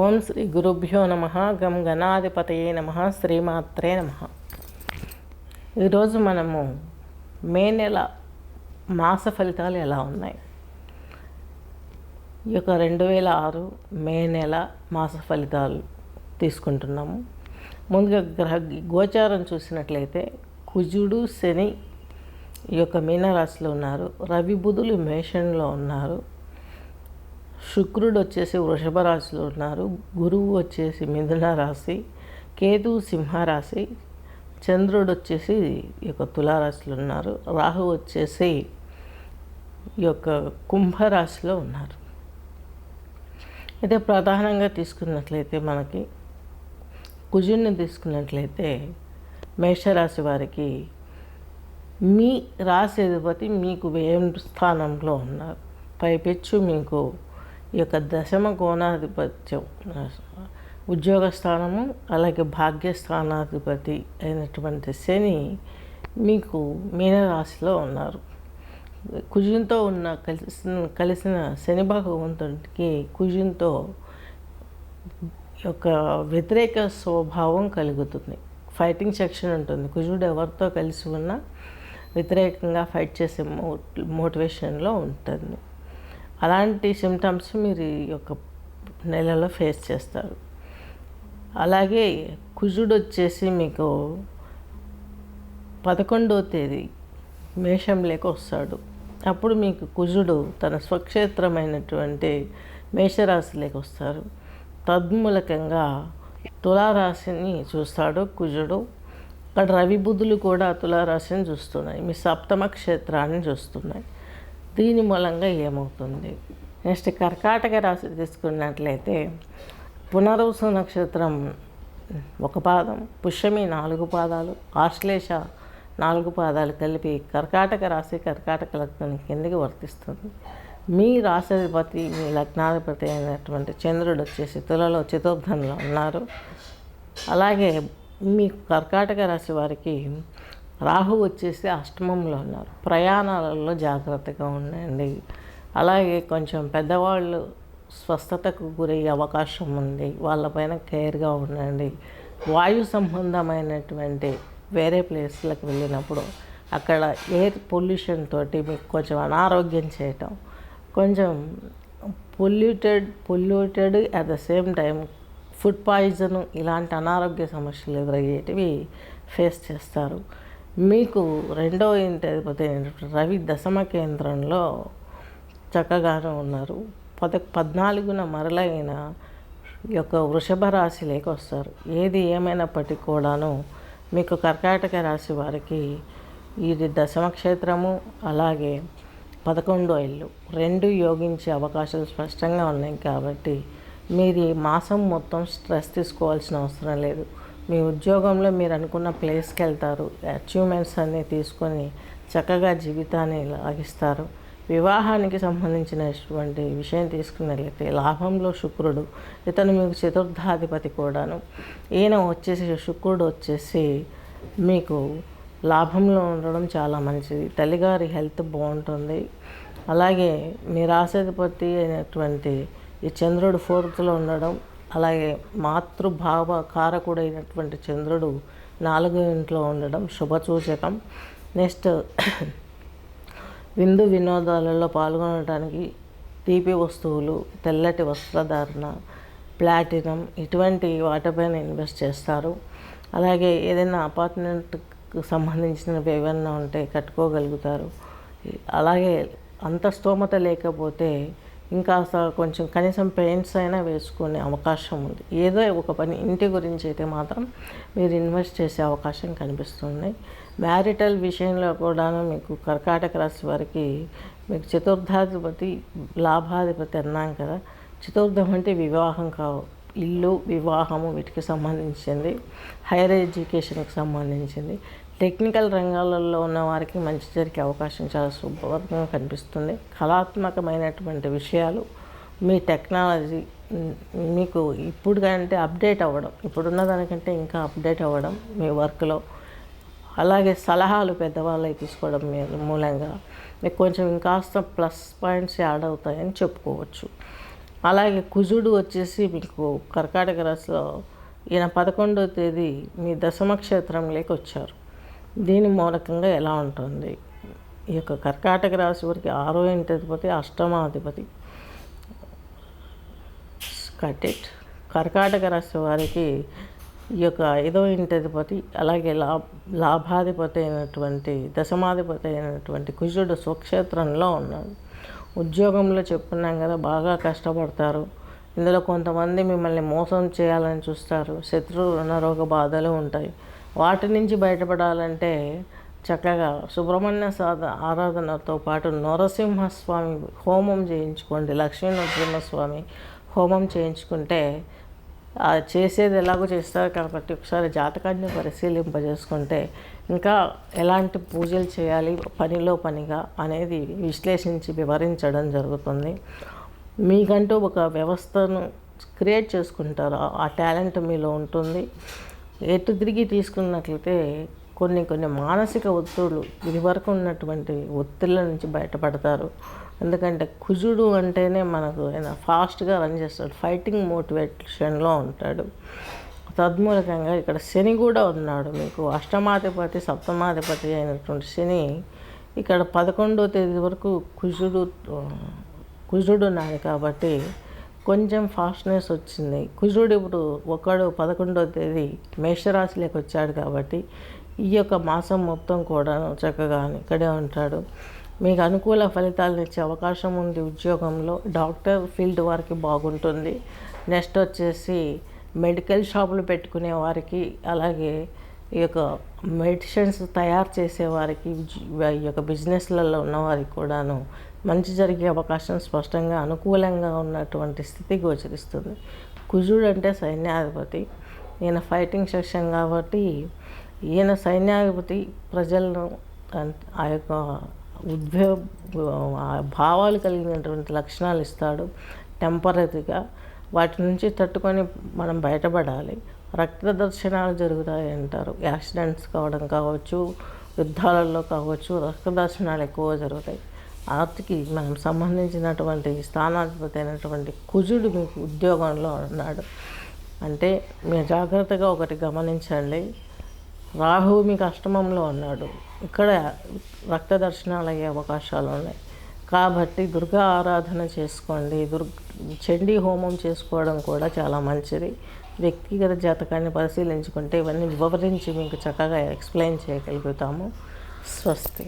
ఓం శ్రీ గురుభ్యో నమ. గం గణాధిపతయే నమ. శ్రీమాత్రే నమ. ఈరోజు మనము మే నెల మాస ఫలితాలు ఎలా ఉన్నాయి, ఈ యొక్క 2006 మే నెల మాస ఫలితాలు తీసుకుంటున్నాము. ముందుగా గోచారం చూసినట్లయితే కుజుడు శని ఈ యొక్క మీనరాశిలో ఉన్నారు. రవి బుధులు మేషంలో ఉన్నారు. శుక్రుడు వచ్చేసి వృషభ రాశిలో ఉన్నారు. గురువు వచ్చేసి మిథున రాశి, కేతు సింహరాశి, చంద్రుడు వచ్చేసి ఈ యొక్క తులారాశిలో ఉన్నారు. రాహు వచ్చేసి ఈ యొక్క కుంభరాశిలో ఉన్నారు. అయితే ప్రధానంగా తీసుకున్నట్లయితే మనకి కుజుడిని తీసుకున్నట్లయితే మేషరాశి వారికి మీ రాశి అధిపతి మీకు వ్యయం స్థానంలో ఉన్నారు. పైపెచ్చు మీకు ఈ యొక్క దశమ కోణాధిపత్యం ఉద్యోగ స్థానము, అలాగే భాగ్యస్థానాధిపతి అయినటువంటి శని మీకు మీనరాశిలో ఉన్నారు. కుజునితో కలిసిన శని భగవంతుడికి కుజునితో యొక్క వ్యతిరేక స్వభావం కలుగుతుంది. ఫైటింగ్ సెక్షన్ ఉంటుంది. కుజుడు ఎవరితో కలిసి ఉన్నా వ్యతిరేకంగా ఫైట్ చేసే మోటివేషన్లో ఉంటుంది. అలాంటి సిమ్టమ్స్ మీరు ఈ యొక్క నెలలో ఫేస్ చేస్తారు. అలాగే కుజుడు వచ్చేసి మీకు 11వ తేదీ మేషంలోకి వస్తాడు. అప్పుడు మీకు కుజుడు తన స్వక్షేత్రమైనటువంటి మేషరాశిలోకి వస్తారు. తద్మూలకంగా తులారాశిని చూస్తాడు కుజుడు. అక్కడ రవి బుధులు కూడా తులారాశిని చూస్తున్నాయి, మీ సప్తమ క్షేత్రాన్ని చూస్తున్నాయి. దీని మూలంగా ఏమవుతుంది? నెక్స్ట్ కర్కాటక రాశి తీసుకున్నట్లయితే పునర్వసు నక్షత్రం 1 పాదం, పుష్యమి 4 పాదాలు, ఆశ్లేష 4 పాదాలు కలిపి కర్కాటక రాశి కర్కాటక లగ్నం కిందకి వర్తిస్తుంది. మీ రాశాధిపతి మీ లగ్నాధిపతి అయినటువంటి చంద్రుడు వచ్చేసి తులలో చతుర్థంలో ఉన్నారు. అలాగే మీ కర్కాటక రాశి వారికి రాహు వచ్చేసి అష్టమంలో ఉన్నారు. ప్రయాణాలలో జాగ్రత్తగా ఉండండి. అలాగే కొంచెం పెద్దవాళ్ళు స్వస్థతకు గురయ్యే అవకాశం ఉంది, వాళ్ళపైన కేర్గా ఉండండి. వాయు సంబంధమైనటువంటి వేరే ప్లేస్లకు వెళ్ళినప్పుడు అక్కడ ఎయిర్ పొల్యూషన్ తోటి మీకు కొంచెం అనారోగ్యం చేయటం, కొంచెం polluted at the same time food poison ఇలాంటి అనారోగ్య సమస్యలు ఎదురయ్యేటివి ఫేస్ చేస్తారు. మీకు 2వ ఇంటి అధిపతి రవి దశమ కేంద్రంలో చక్కగానే ఉన్నారు. 14న మరలైన ఈ యొక్క వృషభ రాశిలోకి వస్తారు. ఏది ఏమైనప్పటికీ కూడాను మీకు కర్కాటక రాశి వారికి ఇది దశమ క్షేత్రము, అలాగే 11వ ఇల్లు 2 యోగించే అవకాశాలు స్పష్టంగా ఉన్నాయి. కాబట్టి మీరు ఈ మాసం మొత్తం స్ట్రెస్ తీసుకోవాల్సిన అవసరం లేదు. మీ ఉద్యోగంలో మీరు అనుకున్న ప్లేస్కి వెళ్తారు. అచీవ్మెంట్స్ అన్నీ తీసుకొని చక్కగా జీవితాన్ని లాగిస్తారు. వివాహానికి సంబంధించినటువంటి విషయం తీసుకున్నట్లయితే లాభంలో శుక్రుడు, ఇతను మీకు చతుర్థాధిపతి కూడాను. ఈయన వచ్చేసి శుక్రుడు వచ్చేసి మీకు లాభంలో ఉండడం చాలా మంచిది. తల్లిగారి హెల్త్ బాగుంటుంది. అలాగే మీ రాశాధిపతి అయినటువంటి ఈ చంద్రుడు 4థలో ఉండడం, అలాగే మాతృభావ కారకుడైనటువంటి చంద్రుడు 4వ ఇంట్లో ఉండడం శుభసూచకం. నెక్స్ట్ విందు వినోదాలలో పాల్గొనడానికి తీపి వస్తువులు, తెల్లటి వస్త్రధారణ, ప్లాటినం ఇటువంటి వాటిపైన ఇన్వెస్ట్ చేస్తారు. అలాగే ఏదైనా అపార్ట్మెంట్కి సంబంధించినవి ఏమైనా ఉంటే కట్టుకోగలుగుతారు. అలాగే అంత స్తోమత లేకపోతే ఇంకా కొంచెం కనీసం పెయింట్స్ అయినా వేసుకునే అవకాశం ఉంది. ఏదో ఒక పని ఇంటి గురించి అయితే మాత్రం మీరు ఇన్వెస్ట్ చేసే అవకాశం కనిపిస్తుంది. మ్యారిటల్ విషయంలో కూడాను మీకు కర్కాటక రాశి వారికి మీకు చతుర్థాధిపతి లాభాధిపతి అన్నాం కదా. చతుర్థం అంటే వివాహం ఇల్లు, వివాహము వీటికి సంబంధించింది. హైయర్ ఎడ్యుకేషన్కి సంబంధించింది. టెక్నికల్ రంగాలలో ఉన్న వారికి మంచి జరిగే అవకాశం చాలా శుభవర్తంగా కనిపిస్తుంది. కళాత్మకమైనటువంటి విషయాలు, మీ టెక్నాలజీ మీకు ఇప్పుడు కంటే అప్డేట్ అవ్వడం, ఇప్పుడున్న దానికంటే ఇంకా అప్డేట్ అవ్వడం మీ వర్క్లో. అలాగే సలహాలు పెద్దవాళ్ళకి తీసుకోవడం మూలంగా మీకు కొంచెం ఇంకాస్త ప్లస్ పాయింట్స్ యాడ్ అవుతాయని చెప్పుకోవచ్చు. అలాగే కుజుడు వచ్చేసి మీకు కర్కాటక రాశిలో ఈయన 11వ తేదీ మీ దశమ క్షేత్రంలోకి వచ్చారు. దీని మూలకంగా ఎలా ఉంటుంది? ఈ యొక్క కర్కాటక రాశి వారికి 6వ ఇంటి అధిపతి, అష్టమాధిపతి. కట్ కర్కాటక రాశి వారికి ఈ యొక్క 5వ ఇంటి అధిపతి, అలాగే లాభాధిపతి అయినటువంటి దశమాధిపతి అయినటువంటి కుజుడు స్వక్షేత్రంలో ఉన్నాడు. ఉద్యోగంలో చెప్పుకున్నాం కదా, బాగా కష్టపడతారు. ఇందులో కొంతమంది మిమ్మల్ని మోసం చేయాలని చూస్తారు. శత్రు రుణరోగ బాధలు ఉంటాయి. వాటి నుంచి బయటపడాలంటే చక్కగా సుబ్రహ్మణ్య ఆరాధనతో పాటు నరసింహస్వామి హోమం చేయించుకోండి. లక్ష్మీ నరసింహస్వామి హోమం చేయించుకుంటే చేసేది ఎలాగో చేస్తారు కాబట్టి ఒకసారి జాతకాన్ని పరిశీలింపజేసుకుంటే ఇంకా ఎలాంటి పూజలు చేయాలి పనిలో పనిగా అనేది విశ్లేషించి వివరించడం జరుగుతుంది. మీకంటూ ఒక వ్యవస్థను క్రియేట్ చేసుకుంటారు. ఆ టాలెంట్ మీలో ఉంటుంది. ఎటు తిరిగి తీసుకున్నట్లయితే కొన్ని మానసిక ఒత్తిళ్ళు, ఇది వరకు ఉన్నటువంటి ఒత్తిళ్ళ నుంచి బయటపడతారు. ఎందుకంటే కుజుడు అంటేనే మనకు ఆయన ఫాస్ట్గా రన్ చేస్తాడు, ఫైటింగ్ మోటివేషన్లో ఉంటాడు. తద్మూలకంగా ఇక్కడ శని కూడా ఉన్నాడు. మీకు అష్టమాధిపతి, సప్తమాధిపతి అయినటువంటి శని ఇక్కడ 11వ తేదీ వరకు కుజుడు ఉన్నాడు కాబట్టి కొంచెం ఫాస్ట్నెస్ వచ్చింది. కుజుడు ఇప్పుడు 11వ తేదీ మేషరాశిలోకి వచ్చాడు కాబట్టి ఈ యొక్క మాసం మొత్తం కూడా చక్కగా ఇక్కడే ఉంటాడు. మీకు అనుకూల ఫలితాలను ఇచ్చే అవకాశం ఉంది. ఉద్యోగంలో డాక్టర్ ఫీల్డ్ వారికి బాగుంటుంది. నెక్స్ట్ వచ్చేసి మెడికల్ షాపులు పెట్టుకునే వారికి, అలాగే ఈ యొక్క మెడిసిన్స్ తయారు చేసేవారికి, ఈ యొక్క బిజినెస్లలో ఉన్నవారికి కూడాను మంచి జరిగే అవకాశం స్పష్టంగా అనుకూలంగా ఉన్నటువంటి స్థితి గోచరిస్తుంది. కుజుడు అంటే సైన్యాధిపతి, ఈయన ఫైటింగ్ సెక్షన్ కాబట్టి ఈయన సైన్యాధిపతి ప్రజలను ఆ యొక్క భావాలు కలిగినటువంటి లక్షణాలు ఇస్తాడు టెంపరీగా. వాటి నుంచి తట్టుకొని మనం బయటపడాలి. రక్త దర్శనాలు జరుగుతాయి అంటారు. యాక్సిడెంట్స్ కావడం కావచ్చు, యుద్ధాలలో కావచ్చు, రక్త దర్శనాలు ఎక్కువ జరుగుతాయి. ఆర్తికి మనం సంబంధించినటువంటి స్థానాధిపతి అయినటువంటి కుజుడు మీకు ఉద్యోగంలో ఉన్నాడు. అంటే మీరు జాగ్రత్తగా ఒకటి గమనించండి, రాహువు మీకు అష్టమంలో ఉన్నాడు. ఇక్కడ రక్త దర్శనాలు అయ్యే అవకాశాలు ఉన్నాయి కాబట్టి దుర్గా ఆరాధన చేసుకోండి. చండీ హోమం చేసుకోవడం కూడా చాలా మంచిది. వ్యక్తిగత జాతకాన్ని పరిశీలించుకుంటే ఇవన్నీ వివరించి మీకు చక్కగా ఎక్స్ప్లెయిన్ చేయగలుగుతాము. స్వస్తి.